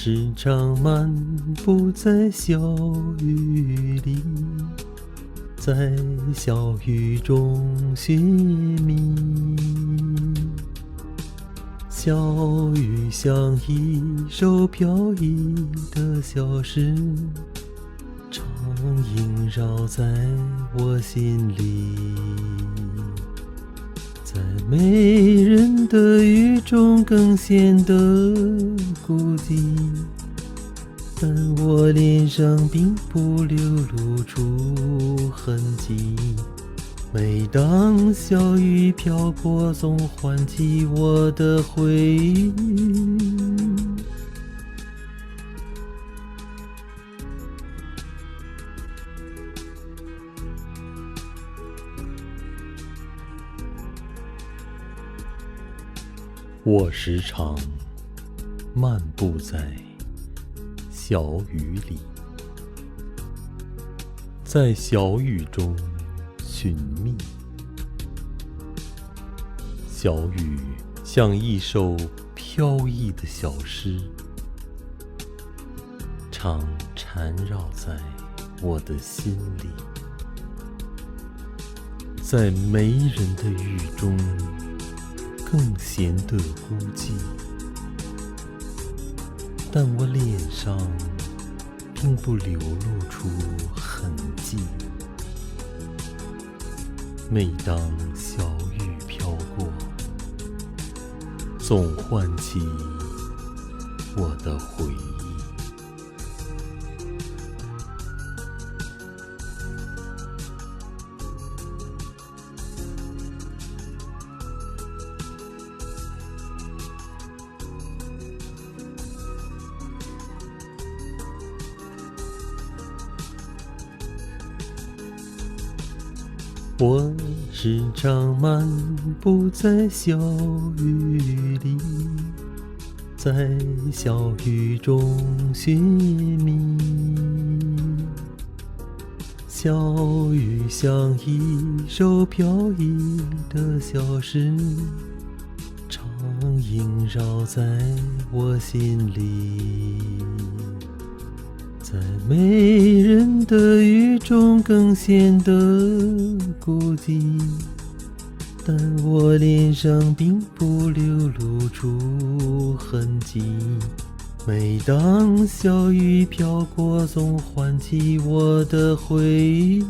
时常漫步在小雨里，在小雨中寻觅。小雨像一首飘逸的小诗，常萦绕在我心里。在没人的雨中更显得孤寂，但我脸上并不流露出痕迹。每当小雨飘过，总唤起我的回忆。我时常漫步在小雨里，在小雨中寻觅。小雨像一首飘逸的小诗，常缠绕在我的心里。在没人的雨中更显得孤寂，但我脸上并不流露出痕迹。每当小雨飘过，总唤起我的回忆。我时常漫步在小雨里，在小雨中寻觅。小雨像一首飘逸的小诗，常萦绕在我心里。在没人的雨中更显得孤寂，但我脸上并不流露出痕迹。每当小雨飘过，总唤起我的回忆。